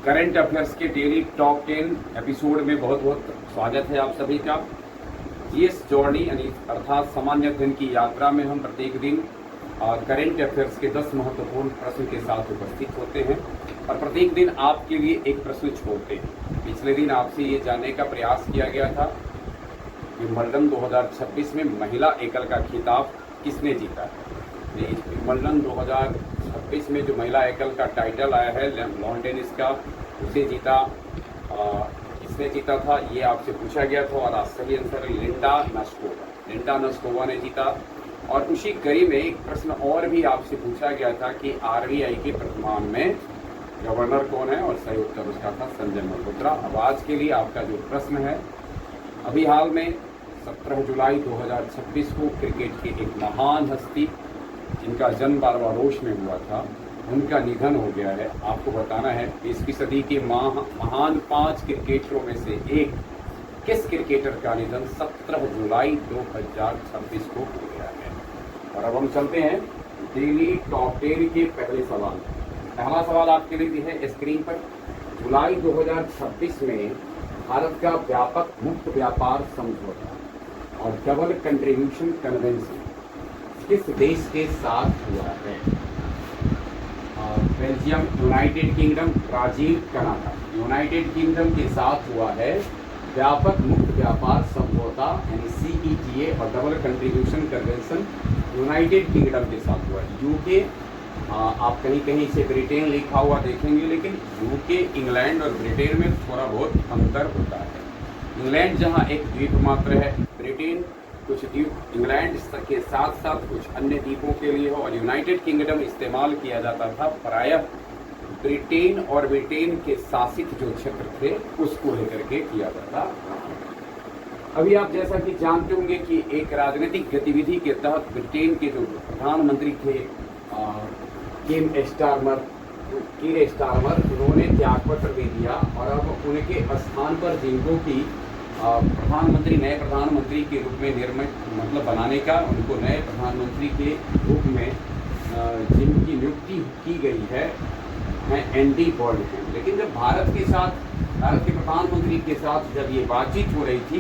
Current affairs के daily top 10 episode में बहुत बहुत स्वागत है आप सभी का। जीएस जर्नी यानी अर्थात सामान्य अध्ययन की यात्रा में हम प्रत्येक दिन करंट अफेयर्स के 10 महत्वपूर्ण प्रश्न के साथ उपस्थित होते हैं और प्रत्येक दिन आपके लिए एक प्रश्न छोड़ते हैं। पिछले दिन आपसे ये जानने का प्रयास किया गया था विंबलडन 2026 में महिला एकल का खिताब किसने जीता है। विंबलडन 2026 में जो महिला एकल का टाइटल आया है लॉन टेनिस का, उसे जीता किसने जीता था ये आपसे पूछा गया था और सही आंसर लिंडा नस्कोवा ने जीता। और उसी कड़ी में एक प्रश्न और भी आपसे पूछा गया था कि आरबीआई के वर्तमान में गवर्नर कौन है, और सही उत्तर उसका था संजय मल्होत्रा। अब आज के लिए आपका जो प्रश्न है, अभी हाल में 17 जुलाई 2026 को क्रिकेट की एक महान हस्ती जिनका जन्म बारबाडोस में हुआ था, उनका निधन हो गया है। आपको बताना है 20वीं सदी के महान 5 क्रिकेटरों में से एक किस क्रिकेटर का निधन 17 जुलाई 2026 को हो गया है। और अब हम चलते हैं डेली टॉप 10 के पहले सवाल। पहला सवाल आपके लिए है स्क्रीन पर। जुलाई 2026 में भारत का व्यापक मुक्त व्यापार समझौता और डबल कंट्रीब्यूशन कन्वेंशन किस देश के साथ हुआ है। Belgium, United kingdom, Brazil, Canada. United kingdom के साथ हुआ है व्यापक मुक्त व्यापार समझौता यानी CETA और double contribution convention United kingdom के साथ हुआ है। यूके, आप कहीं कहीं इसे ब्रिटेन लिखा हुआ देखेंगे, लेकिन यूके, इंग्लैंड और ब्रिटेन में थोड़ा बहुत अंतर होता है। इंग्लैंड जहां एक द्वीप मात्र है, ब्रिटेन कुछ द्वीप इंग्लैंड के साथ साथ कुछ अन्य द्वीपों के लिए हो, और यूनाइटेड किंगडम इस्तेमाल किया जाता था प्रायः ब्रिटेन और ब्रिटेन के शासित जो क्षेत्र थे उसको लेकर के किया जाता। अभी आप जैसा कि जानते होंगे कि एक राजनीतिक गतिविधि के तहत ब्रिटेन के जो प्रधानमंत्री थे कीर स्टारमर, उन्होंने त्यागपत्र दे दिया और अब उनके स्थान पर जिनको की नए प्रधानमंत्री के रूप में बनाने का, उनको नए प्रधानमंत्री के रूप में जिनकी नियुक्ति की गई है एंडी बर्न है। लेकिन जब भारत के प्रधानमंत्री के साथ जब ये बातचीत हो रही थी,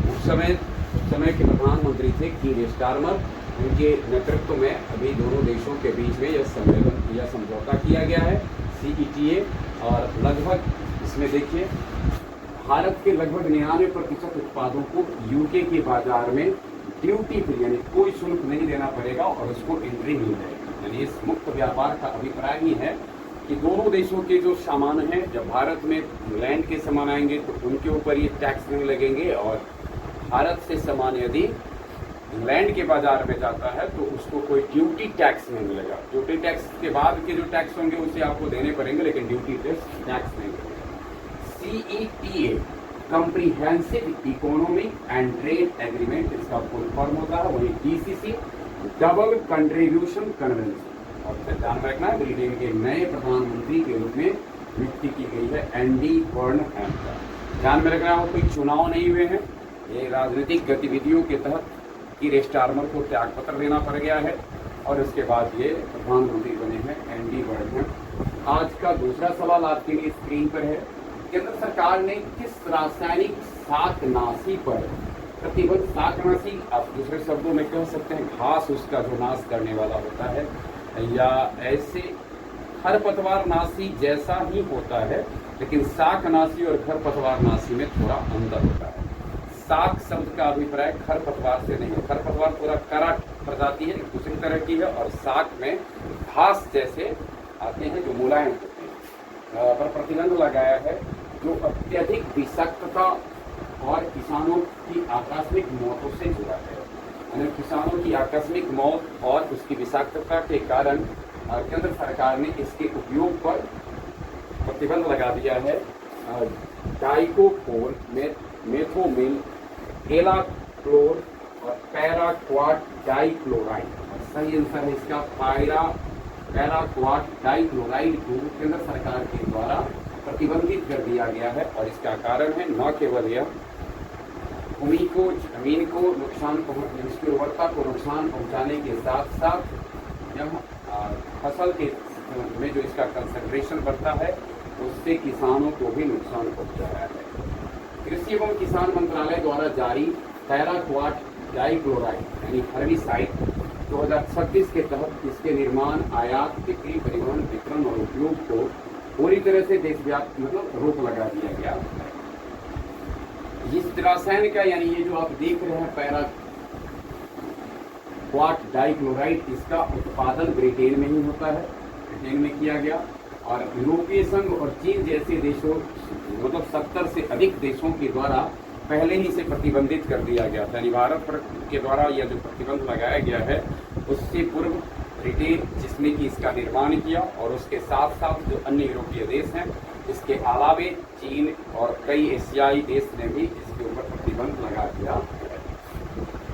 उस समय के प्रधानमंत्री थे कीर स्टारमर। उनके नेतृत्व में अभी दोनों देशों के बीच में यह समझौता किया गया है CETA। और लगभग इसमें देखिए भारत के लगभग 99% उत्पादों को यूके के बाजार में ड्यूटी फ्री यानी कोई शुल्क नहीं देना पड़ेगा और उसको एंट्री मिल जाएगी। यानी इस मुक्त व्यापार का अभिप्राय ही है कि दोनों देशों के जो सामान हैं, जब भारत में इंग्लैंड के सामान आएंगे तो उनके ऊपर ये टैक्स नहीं लगेंगे, और भारत से सामान यदि इंग्लैंड के बाजार में जाता है तो उसको कोई ड्यूटी टैक्स नहीं मिलेगा। ड्यूटी टैक्स के बाद के जो टैक्स होंगे उसे आपको देने पड़ेंगे, लेकिन ड्यूटी टैक्स नहीं मिलेगा। CETA comprehensive economic and trade agreement इसका फुल फॉर्म होता है, वही DCC डबल कंट्रीब्यूशन कन्वेंशन। और फिर ध्यान रखना है ब्रिटेन के नए प्रधानमंत्री के रूप में नियुक्ति की गई है एंडी बर्न का। ध्यान में रखना हो कोई चुनाव नहीं हुए हैं, ये राजनीतिक गतिविधियों के तहत कीर स्टारमर को त्यागपत्र देना पड़ गया है और उसके बाद ये प्रधानमंत्री बने हैं एंडी बर्न। आज का दूसरा सवाल आपके लिए स्क्रीन पर है। केंद्र सरकार ने किस रासायनिक शाकनाशी पर प्रतिबंध, शाकनाशी आप दूसरे शब्दों में कह सकते हैं घास उसका जो नाश करने वाला होता है, या ऐसे खरपतवार नाशी जैसा ही होता है, लेकिन शाकनाशी और खरपतवार नाशी में थोड़ा अंतर होता है। शाक शब्द का अभिप्राय खरपतवार से नहीं है, खरपतवार पूरा कड़ा प्रजाति है, दूसरी तरह की है, और शाक में घास जैसे आते हैं जो मुलायम होते हैं। पर प्रतिबंध लगाया है जो अत्यधिक विषाक्तता और किसानों की आकस्मिक मौतों से जुड़ा है। यानी किसानों की आकस्मिक मौत और उसकी विषाक्तता के कारण केंद्र सरकार ने इसके उपयोग पर प्रतिबंध लगा दिया है। डाइकोफोल, मेथोमिल, एलाक्लोर और पैराक्वाट डाइक्लोराइड। और सही आंसर है इसका पैराक्वाट डाइक्लोराइड को केंद्र सरकार के द्वारा प्रतिबंधित कर दिया गया है। और इसका कारण है न केवल यह जमीन को नुकसान, इसकी उर्वरता को नुकसान पहुंचाने के साथ साथ यह फसल के में जो इसका कंसंट्रेशन बढ़ता है उससे किसानों को भी नुकसान पहुंचा रहा है। कृषि एवं किसान मंत्रालय द्वारा जारी पैराक्वाट डाइक्लोराइड यानी हर्बिसाइड 2026 के तहत इसके निर्माण, आयात, बिक्री, परिवहन, वितरण और उपयोग को पूरी तरह से देशव्यापी रोक लगा दिया गया। इस रसायन का यानी ये जो आप देख रहे हैं पैराक्वाट डाइक्लोराइड, इसका उत्पादन ब्रिटेन में ही होता है, ब्रिटेन में किया गया। और यूरोपीय संघ और चीन जैसे देशों 70 से अधिक देशों के द्वारा पहले ही से प्रतिबंधित कर दिया गया था। यानी भारत के द्वारा यह जो प्रतिबंध लगाया गया है उससे पूर्व ब्रिटेन, जिसने कि इसका निर्माण किया, और उसके साथ साथ जो अन्य यूरोपीय देश हैं, इसके अलावे चीन और कई एशियाई देश ने भी इसके ऊपर प्रतिबंध लगा दिया।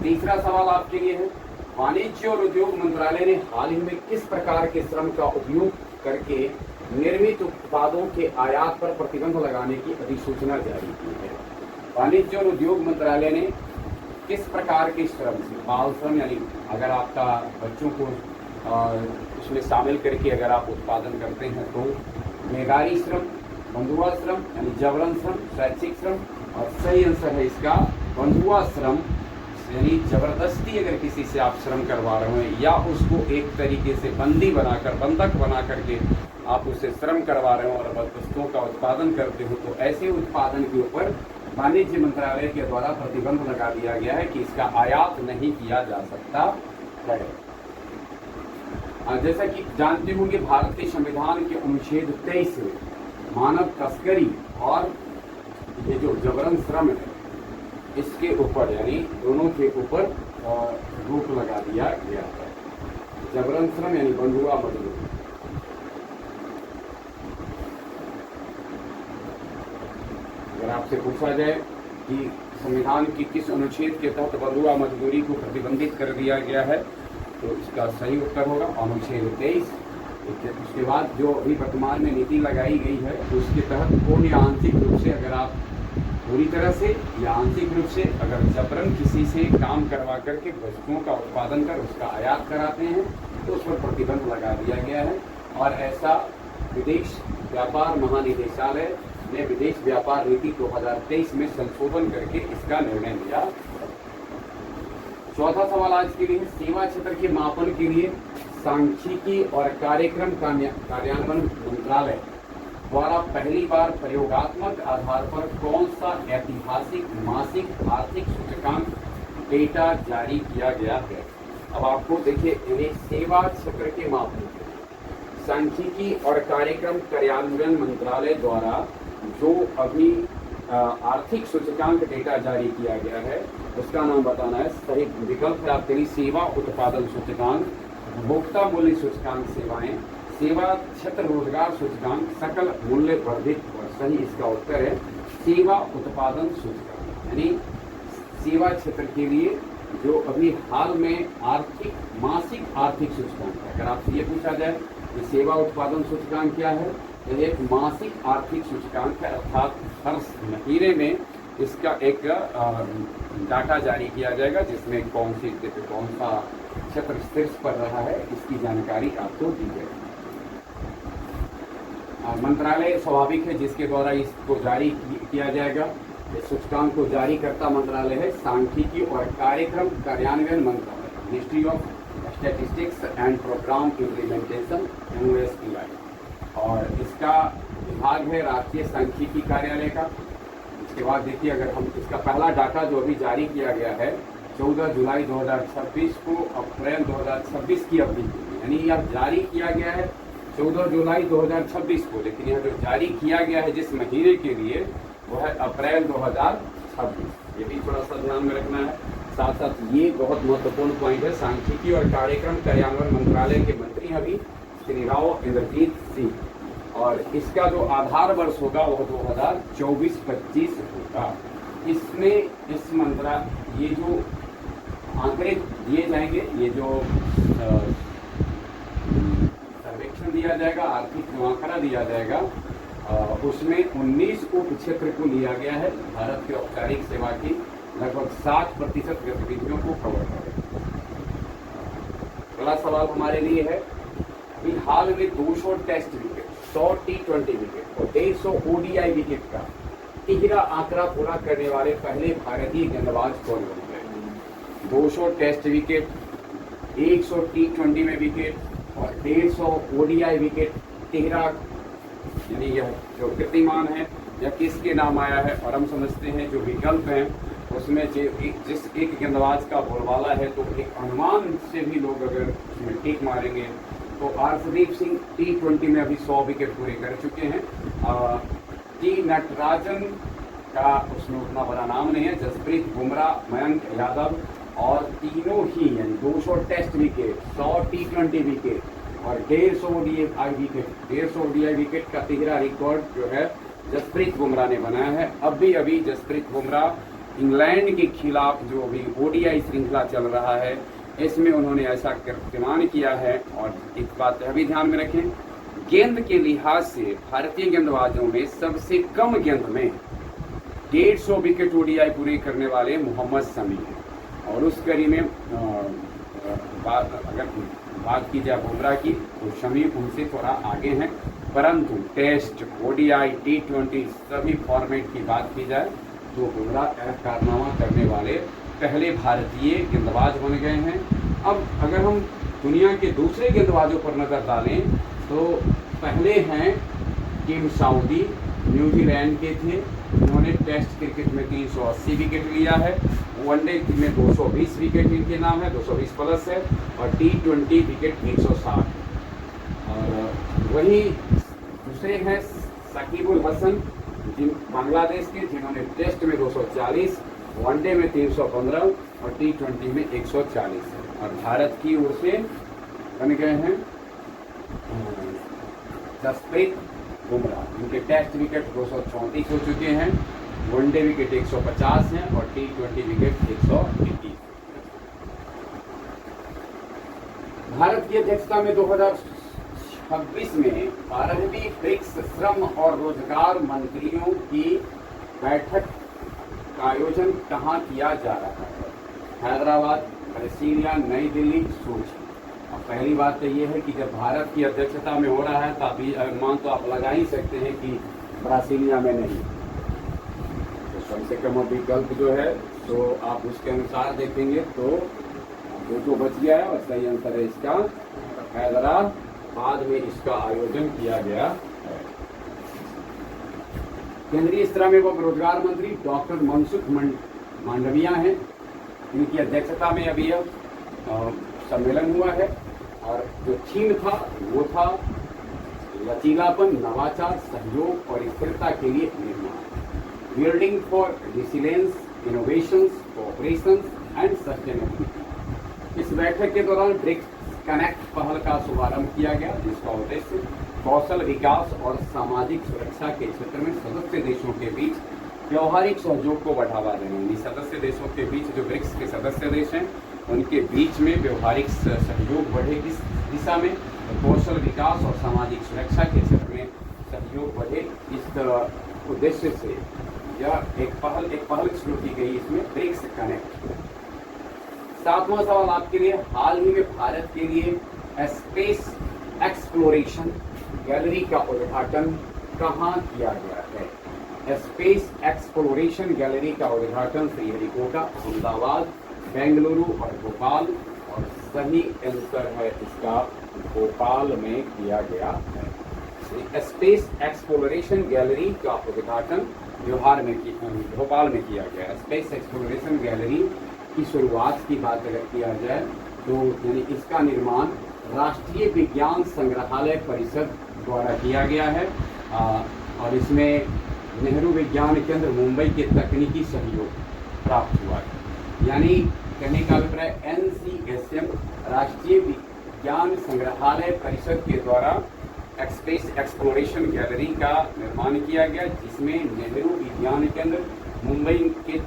तीसरा सवाल आपके लिए है, वाणिज्य और उद्योग मंत्रालय ने हाल ही में किस प्रकार के श्रम का उपयोग करके निर्मित उत्पादों के आयात पर प्रतिबंध लगाने की अधिसूचना जारी की है? वाणिज्य और उद्योग मंत्रालय ने किस प्रकार के श्रम से, बाल श्रम यानी अगर आपका बच्चों को उसमें शामिल करके अगर आप उत्पादन करते हैं तो, बेगारी श्रम, बंधुआ श्रम यानी जबरन श्रम, स्वैच्छिक श्रम, और सही आंसर है इसका बंधुआ श्रम यानी जबरदस्ती अगर किसी से आप श्रम करवा रहे हैं या उसको एक तरीके से बंदी बनाकर, बंधक बना करके आप उससे श्रम करवा रहे हो और वस्तुओं का उत्पादन करते हो, तो ऐसे उत्पादन के ऊपर वाणिज्य मंत्रालय के द्वारा प्रतिबंध लगा दिया गया है कि इसका आयात नहीं किया जा सकता है। जैसा कि जानते होंगे, भारतीय संविधान के अनुच्छेद 23 में मानव तस्करी और ये जो जबरन श्रम है इसके ऊपर यानी दोनों के ऊपर रोक लगा दिया गया है। जबरन श्रम यानी बंधुआ मजदूरी। अगर आपसे पूछा जाए कि संविधान की किस अनुच्छेद के तहत बंधुआ मजदूरी को प्रतिबंधित कर दिया गया है, तो इसका सही उत्तर होगा अनुच्छेद 23। उसके बाद जो अभी वर्तमान में नीति लगाई गई है उसके तहत पूर्ण या आंशिक रूप से, अगर आप पूरी तरह से या आंशिक रूप से अगर जबरन किसी से काम करवा करके वस्तुओं का उत्पादन कर उसका आयात कराते हैं तो उस पर प्रतिबंध लगा दिया गया है। और ऐसा विदेश व्यापार महानिदेशालय ने विदेश व्यापार नीति 2023 में संशोधन करके इसका निर्णय लिया। चौथा सवाल आज के लिए, सेवा क्षेत्र के मापन के लिए सांख्यिकी और कार्यक्रम कार्यान्वयन मंत्रालय द्वारा पहली बार प्रयोगात्मक आधार पर कौन सा ऐतिहासिक मासिक आर्थिक सूचकांक डेटा जारी किया गया है? अब आपको देखिए, यानी सेवा क्षेत्र के मापन के लिए सांख्यिकी और कार्यक्रम कार्यान्वयन मंत्रालय द्वारा जो अभी आर्थिक सूचकांक डेटा जारी किया गया है उसका नाम बताना है। सही विकल्प है आपके लिए सेवा उत्पादन सूचकांक, उपभोक्ता मूल्य सूचकांक सेवाएं, सेवा क्षेत्र रोजगार सूचकांक, सकल मूल्य वर्धित। और सही इसका उत्तर है सेवा उत्पादन सूचकांक। यानी सेवा क्षेत्र के लिए जो अभी हाल में मासिक आर्थिक सूचकांक है। अगर आपसे ये पूछा जाए कि सेवा उत्पादन सूचकांक क्या है, तो एक मासिक आर्थिक सूचकांक है, अर्थात हर महीने में इसका एक डाटा जारी किया जाएगा जिसमें कौन सा क्षेत्र शीर्ष पर रहा है इसकी जानकारी आपको दी जाएगी। मंत्रालय स्वाभाविक है जिसके द्वारा इसको जारी किया जाएगा। इस सूचकांक को जारी करता मंत्रालय है सांख्यिकी और कार्यक्रम कार्यान्वयन मंत्रालय, ministry of statistics and programme implementation MOSPI, और इसका विभाग है राष्ट्रीय सांख्यिकी कार्यालय का। इसके बाद देखिए, अगर हम इसका पहला डाटा जो अभी जारी किया गया है 14 जुलाई 2026 को अप्रैल 2026 की अवधि के लिए, यानी यह जारी किया गया है 14 जुलाई 2026 को, लेकिन यह जो जारी किया गया है जिस महीने के लिए वो है अप्रैल 2026। ये भी थोड़ा सा ध्यान में रखना है। साथ साथ ये बहुत महत्वपूर्ण पॉइंट है, सांख्यिकी और कार्यक्रम कार्यान्वयन मंत्रालय के मंत्री अभी श्री राव इंद्रजीत सिंह, और इसका जो आधार वर्ष होगा वह 2024-25 होगा। इसमें ये जो आंकड़े दिए जाएंगे, ये जो सर्वेक्षण दिया जाएगा, आर्थिक जो आंकड़ा दिया जाएगा, उसमें 19 उप क्षेत्र को लिया गया है। भारत के औपचारिक सेवा की लगभग 60% गतिविधियों को कवर करेगा। अगला सवाल हमारे लिए है, अभी हाल में 200 टेस्ट विकेट 100 T20 विकेट और 150 ODI विकेट का तिहरा आंकड़ा पूरा करने वाले पहले भारतीय गेंदबाज कौन बन गए। 200 टेस्ट विकेट, 100 T20 में विकेट और 150 ODI विकेट तिहरा, यानी यह जो कीर्तिमान है यह किसके नाम आया है। और हम समझते हैं जो विकल्प हैं उसमें जिस एक गेंदबाज का बोलबाला है तो एक अनुमान से भी लोग अगर उसमें टिक मारेंगे तो अर्शदीप सिंह T20 में अभी 100 विकेट पूरे कर चुके हैं। टी नटराजन का उसमें उतना बड़ा नाम नहीं है, जसप्रीत बुमराह, मयंक यादव और तीनों ही यानी 200 टेस्ट विकेट, 100 T20 विकेट और 150 ODI विकेट, 150 ODI विकेट का तिहरा रिकॉर्ड जो है जसप्रीत बुमराह ने बनाया है। अभी जसप्रीत बुमराह इंग्लैंड के खिलाफ जो अभी ODI श्रृंखला चल रहा है इसमें उन्होंने ऐसा कीर्तिमान किया है। और एक बात अभी ध्यान में रखें, गेंद के लिहाज से भारतीय गेंदबाजों में सबसे कम गेंद में 150 विकेट ODI पूरे करने वाले मोहम्मद शमी हैं। और उस कड़ी में अगर बात की जाए बुमराह की तो शमी उनसे थोड़ा आगे हैं, परंतु टेस्ट, ODI, T20 सभी फॉर्मेट की बात की जाए तो बुमराह कारनामा करने वाले पहले भारतीय गेंदबाज बन गए हैं। अब अगर हम दुनिया के दूसरे गेंदबाजों पर नज़र डालें तो पहले हैं टिम साउदी, न्यूजीलैंड के थे, उन्होंने टेस्ट क्रिकेट में 380 विकेट लिया है, वनडे में 220 विकेट इनके नाम है, 220 प्लस है और T20 विकेट 160। और वही दूसरे हैं साकिबुल हसन जिन बांग्लादेश के, जिन्होंने टेस्ट में 240, वनडे में 315 और T20 में 140 है। और भारत की ओर से बन गए हैं जसप्रीत बुमराह, उनके टेस्ट विकेट 234 हो चुके हैं, वनडे विकेट 150 हैं और T20 विकेट 121। भारत की अध्यक्षता में 2026 में 12वीं ब्रिक्स श्रम और रोजगार मंत्रियों की बैठक का आयोजन कहाँ किया जा रहा है। हैदराबाद, ब्रासीलिया, नई दिल्ली, सोची। अब पहली बात तो ये है कि जब भारत की अध्यक्षता में हो रहा है तो अभी अनुमान तो आप लगा ही सकते हैं कि ब्रासीलिया में नहीं, तो कम से कम विकल्प जो है तो आप उसके अनुसार देखेंगे तो जो बच गया है और सही आंसर है इसका हैदराबाद में इसका आयोजन किया गया है। केंद्रीय श्रम एवं रोजगार मंत्री डॉक्टर मनसुख मांडविया हैं, इनकी अध्यक्षता में अभी सम्मेलन हुआ है और जो थीम था वो था लचीलापन, नवाचार, सहयोग और स्थिरता के लिए निर्माण, building for resilience, innovations, cooperations and sustainability. इस बैठक के दौरान ब्रिक्स कनेक्ट पहल का शुभारंभ किया गया, जिसका उद्देश्य कौशल विकास और सामाजिक सुरक्षा के क्षेत्र में सदस्य देशों के बीच व्यवहारिक सहयोग को बढ़ावा देना। सदस्य देशों के बीच जो ब्रिक्स के सदस्य देश हैं उनके बीच में व्यवहारिक सहयोग बढ़े किस दिशा में, कौशल विकास और सामाजिक सुरक्षा के क्षेत्र में सहयोग बढ़े, इस उद्देश्य से यह एक पहल शुरू की गई इसमें ब्रिक्स कनेक्ट। 7वां सवाल आपके लिए, हाल ही में भारत के लिए स्पेस एक्सप्लोरेशन गैलरी का उद्घाटन कहाँ किया गया है। स्पेस एक्सप्लोरेशन गैलरी का उद्घाटन श्रीहरिकोटा, अहमदाबाद, बेंगलुरु और भोपाल, और सही आंसर है इसका भोपाल में किया गया है। स्पेस एक्सप्लोरेशन गैलरी का उद्घाटन भोपाल में किया गया। स्पेस एक्सप्लोरेशन गैलरी की शुरुआत की बात अगर किया जाए तो यानी इसका निर्माण राष्ट्रीय विज्ञान संग्रहालय परिषद द्वारा किया गया है और इसमें नेहरू विज्ञान केंद्र मुंबई के तकनीकी सहयोग प्राप्त हुआ है। यानी कहने का अभिप्राय NCSM राष्ट्रीय विज्ञान संग्रहालय परिषद के द्वारा स्पेस एक्सप्लोरेशन गैलरी का निर्माण किया गया, जिसमें नेहरू विज्ञान केंद्र मुंबई के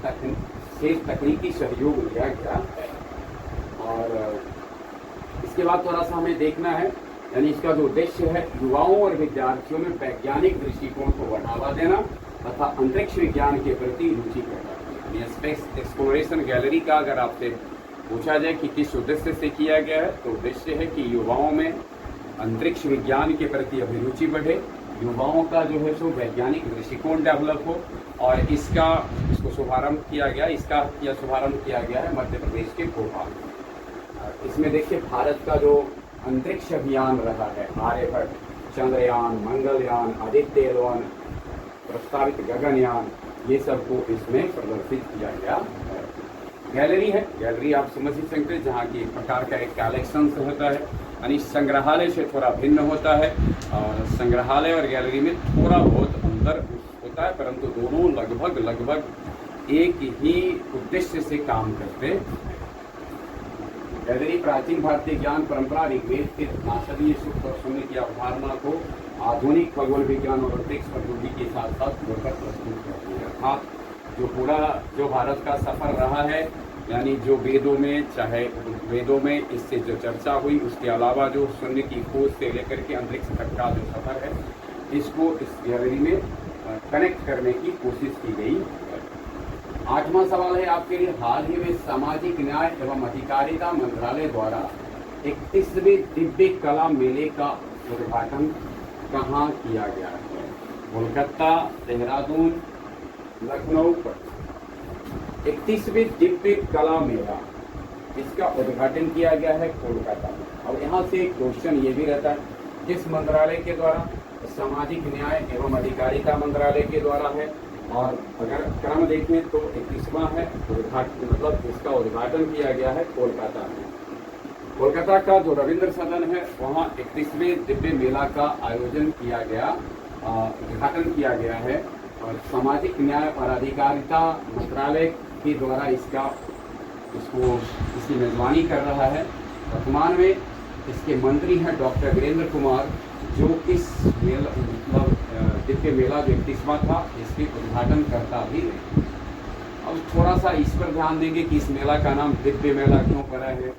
से तकनीकी सहयोग लिया गया है। और इसके बाद थोड़ा सा हमें देखना है, यानी इसका जो उद्देश्य है युवाओं और विद्यार्थियों में वैज्ञानिक दृष्टिकोण को बढ़ावा देना तथा अंतरिक्ष विज्ञान के प्रति रुचि पैदा। स्पेस एक्सप्लोरेशन गैलरी का अगर आपसे पूछा जाए कि किस उद्देश्य से किया गया है तो उद्देश्य है कि युवाओं में अंतरिक्ष विज्ञान के प्रति अभिरुचि बढ़े युवाओं का जो है सो वैज्ञानिक दृष्टिकोण डेवलप हो, और इसको शुभारंभ किया गया, शुभारंभ किया गया है मध्य प्रदेश के भोपाल। इसमें देखिए भारत का जो अंतरिक्ष अभियान रहा है, आर्यभट्ट, चंद्रयान, मंगलयान, आदित्ययान, प्रस्तावित गगनयान, ये सबको इसमें प्रदर्शित किया गया है। गैलरी है, गैलरी आप समझ ही सकते हैं, जहाँ की एक प्रकार का एक कलेक्शन होता है, यानी संग्रहालय से थोड़ा भिन्न होता है, और संग्रहालय और गैलरी में थोड़ा बहुत अंतर होता है, परंतु दोनों लगभग एक ही उद्देश्य से काम करते हैं। गैलरी प्राचीन भारतीय ज्ञान परंपरा ऋग्वेद के नासदीय सुख और शून्य की अवधारणा को आधुनिक खगोल विज्ञान और अंतरिक्ष प्रौद्योगिकी के साथ साथ जोड़कर प्रस्तुत करती है। अर्थात जो भारत का सफर रहा है, यानी जो वेदों में इससे जो चर्चा हुई, उसके अलावा जो शून्य की खोज से लेकर के अंतरिक्ष तक का जो सफर है, इसको इस गैलरी में कनेक्ट करने की कोशिश की गई। 8वां सवाल है आपके लिए, हाल ही में सामाजिक न्याय एवं अधिकारिता मंत्रालय द्वारा 31वें दिव्य कला मेले का उद्घाटन कहाँ किया गया है? कोलकाता, देहरादून, लखनऊ पर 31वें दिव्य कला मेला, इसका उद्घाटन किया गया है कोलकाता में। और यहाँ से क्वेश्चन ये भी रहता है, किस मंत्रालय के द्वारा? सामाजिक न्याय एवं अधिकारिता मंत्रालय के द्वारा है, और अगर क्रम देखें तो 31वां है उद्घाटन, मतलब इसका उद्घाटन किया गया है कोलकाता में। कोलकाता का जो रविंद्र सदन है, वहाँ 31वें दिव्य मेला का आयोजन किया गया, उद्घाटन किया गया है, और सामाजिक न्याय और अधिकारिता मंत्रालय के द्वारा इसकी मेजबानी कर रहा है। वर्तमान में इसके मंत्री हैं डॉक्टर वीरेंद्र कुमार, जो इस मेला मतलब दिव्य मेला जो 31वां था, इसके उद्घाटन करता भी रहे। अब थोड़ा सा इस पर ध्यान देंगे कि इस मेला का नाम दिव्य मेला क्यों पड़ा है।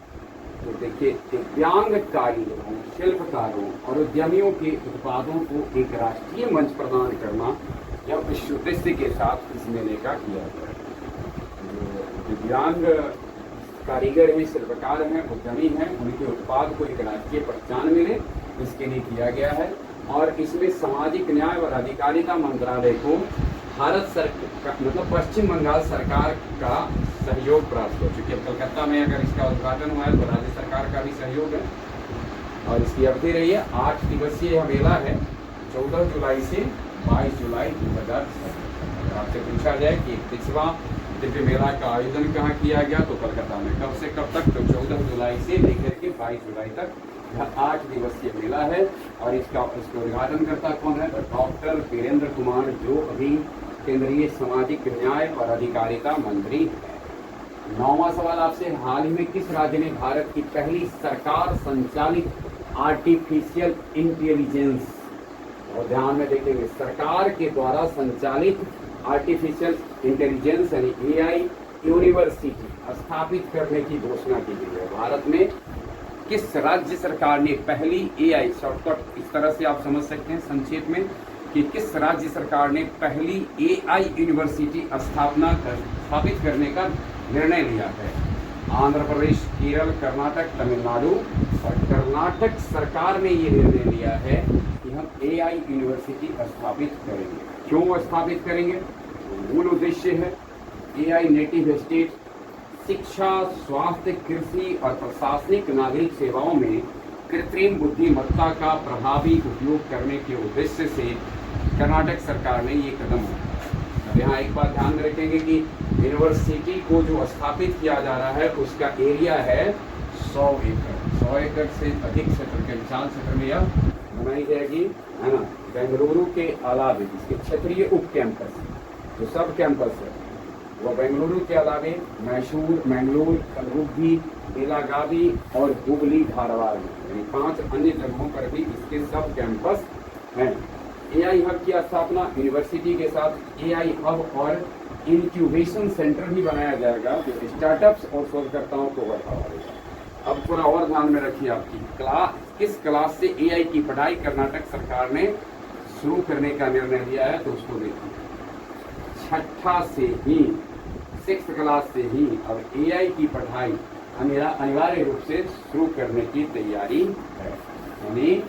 तो देखिए, दिव्यांग कारीगरों, शिल्पकारों और उद्यमियों के उत्पादों को एक राष्ट्रीय मंच प्रदान करना, यह इस उद्देश्य के साथ इस मेले का किया गया है। जो दिव्यांग कारीगर हैं, शिल्पकार हैं, उद्यमी हैं, उनके उत्पाद को एक राष्ट्रीय पहचान मिले, इसके लिए किया गया है। और इसमें सामाजिक न्याय और अधिकारिता मंत्रालय को भारत सरकार मतलब पश्चिम बंगाल सरकार का सहयोग प्राप्त हो चुकी है। कलकत्ता में अगर इसका उद्घाटन हुआ है तो राज्य सरकार का भी सहयोग है, और इसकी अवधि रही है 8 दिवसीय यह मेला है, 14 जुलाई से 22 जुलाई 2017। आपसे पूछा जाए कि 31वां दिव्य मेला का आयोजन कहाँ किया गया, तो कलकत्ता में। कब से कब तक? तो 14 जुलाई से लेकर के 22 जुलाई तक यह 8 दिवसीय मेला है, और इसका उद्घाटन करता कौन है? तो डॉक्टर वीरेंद्र कुमार, जो अभी केंद्रीय सामाजिक न्याय और अधिकारिता मंत्री है। 9वां सवाल आपसे, हाल ही में किस राज्य ने भारत की पहली सरकार संचालित आर्टिफिशियल इंटेलिजेंस, और ध्यान में देखेंगे, सरकार के द्वारा संचालित आर्टिफिशियल इंटेलिजेंस यानी AI यूनिवर्सिटी स्थापित करने की घोषणा की गई है? भारत में किस राज्य सरकार ने पहली AI, शॉर्टकट इस तरह से आप समझ सकते हैं संक्षेप में, कि किस राज्य सरकार ने पहली AI यूनिवर्सिटी स्थापित करने का निर्णय लिया है? आंध्र प्रदेश, केरल, कर्नाटक, तमिलनाडु। और कर्नाटक सरकार ने ये निर्णय लिया है कि हम AI यूनिवर्सिटी स्थापित करेंगे। क्यों स्थापित करेंगे? मूल उद्देश्य है AI नेटिव स्टेट शिक्षा, स्वास्थ्य, कृषि और प्रशासनिक नागरिक सेवाओं में कृत्रिम बुद्धिमत्ता का प्रभावी उपयोग करने के उद्देश्य से कर्नाटक सरकार ने ये कदम उठाया। अब यहाँ एक बात ध्यान में रखेंगे कि यूनिवर्सिटी को जो स्थापित किया जा रहा है, उसका एरिया है 100 एकड़। 100 एकड़ से अधिक क्षेत्र के विशाल क्षेत्र में यह बनाई जाएगी, है ना। बेंगलुरु के अलावे इसके क्षेत्रीय उप कैंपस, जो सब कैंपस है, वह बेंगलुरु के अलावे मैसूर, मैंगलोर, कलबुर्गी, बेलागावी और हुबली, धारवाड़ में, यानी 5 अन्य जगहों पर भी इसके सब कैंपस हैं। AI हब की स्थापना, यूनिवर्सिटी के साथ AI हब और इंक्यूबेशन सेंटर भी बनाया जाएगा, जो स्टार्टअप्स और शोधकर्ताओं को बढ़ावा देगा। अब थोड़ा और ध्यान में रखिए, आपकी किस क्लास से AI की पढ़ाई कर्नाटक सरकार ने शुरू करने का निर्णय लिया है, तो उसको देखिए। 6th से ही, 6th क्लास से ही अब AI की पढ़ाई अनिवार्य रूप से शुरू करने की तैयारी है। यानी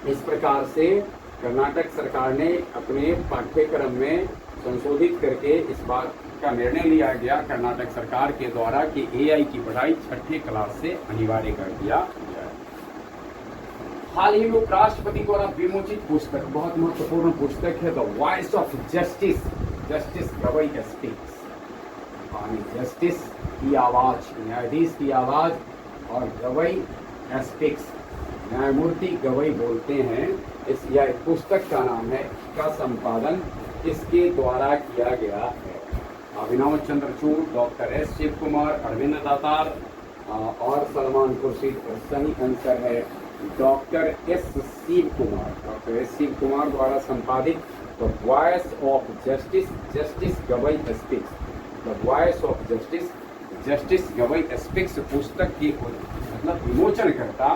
इस प्रकार से कर्नाटक सरकार ने अपने पाठ्यक्रम में संशोधित करके इस बात का निर्णय लिया गया कर्नाटक सरकार के द्वारा कि एआई की पढ़ाई 6ठी क्लास से अनिवार्य कर दिया जाए। हाल ही में उपराष्ट्रपति द्वारा विमोचित पुस्तक, बहुत महत्वपूर्ण पुस्तक है, the voice of justice, justice Gavai speaks, justice की आवाज, न्यायाधीश की आवाज, और गवई स्पीक्स, न्यायमूर्ति गवई बोलते हैं। यह पुस्तक का नाम है, इसका संपादन इसके द्वारा किया गया है। अभिनव चंद्रचूड़, डॉक्टर एस शिव कुमार, अरविंद दातार और सलमान खुर्शीद, और सही आंसर है doctor S Shiv Kumar. Doctor S Shiv Kumar द्वारा संपादित the voice of justice, justice Gavai speaks, the voice of justice, justice Gavai speaks पुस्तक की मतलब विमोचन करता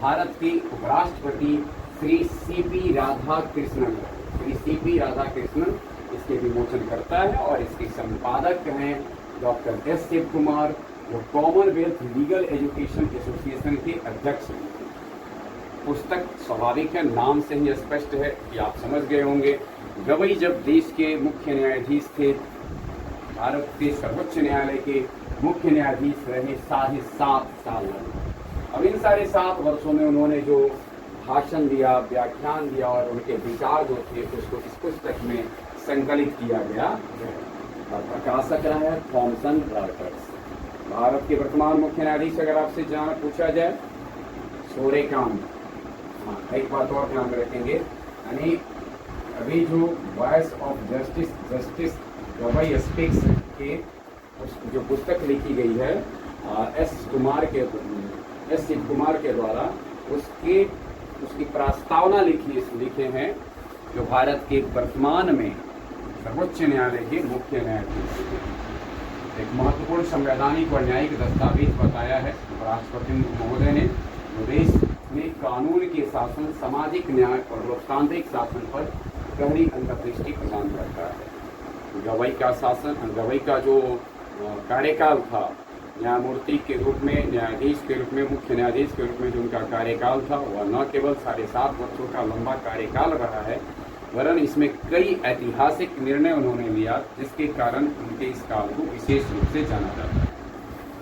भारत के उपराष्ट्रपति श्री सीपी राधाकृष्णन, श्री सीपी राधाकृष्णन इसके विमोचन करता है, और इसके संपादक हैं डॉक्टर एस शिव कुमार, जो कॉमनवेल्थ लीगल एजुकेशन एसोसिएशन के अध्यक्ष हैं। पुस्तक स्वाभाविक है, नाम से ही स्पष्ट है कि आप समझ गए होंगे। गवई जब देश के मुख्य न्यायाधीश थे, भारत के सर्वोच्च न्यायालय के मुख्य न्यायाधीश रहे 7.5 साल। अब इन 7.5 वर्षों में उन्होंने जो भाषण दिया, व्याख्यान दिया, और उनके विचार जो थे उसको इस पुस्तक में संकलित किया गया है। और प्रकाशक रहा है थॉमसन रॉयटर्स। भारत के वर्तमान मुख्य न्यायाधीश अगर आपसे पूछा जाए, सूर्यकांत। हाँ, एक बात और ध्यान रखेंगे, यानी अभी जो voice of justice, justice Gavai speaks के जो पुस्तक लिखी गई है एस शिव कुमार के द्वारा, उसकी प्रस्तावना लिखे हैं जो भारत के वर्तमान में सर्वोच्च न्यायालय के मुख्य न्यायाधीश। एक महत्वपूर्ण संवैधानिक और न्यायिक दस्तावेज बताया है उपराष्ट्रपति महोदय ने, जो देश में कानून के शासन, सामाजिक न्याय और लोकतांत्रिक शासन पर गहरी अंतर्दृष्टि प्रदान करता है। गवई का शासन, गवई का जो कार्यकाल था, न्यायमूर्ति के रूप में, न्यायाधीश के रूप में, मुख्य न्यायाधीश के रूप में जो उनका कार्यकाल था, वह न केवल 7.5 वर्षों का लंबा कार्यकाल रहा है, वरन इसमें कई ऐतिहासिक निर्णय उन्होंने लिया, जिसके कारण उनके इस काल को विशेष रूप से जाना जाता है।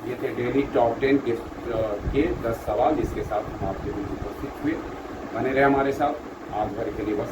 ये थे डेली टॉप 10 के 10 सवाल, जिसके साथ हम आपके बीच उपस्थित हुए। बने रहे हमारे साथ। आज भर के लिए बस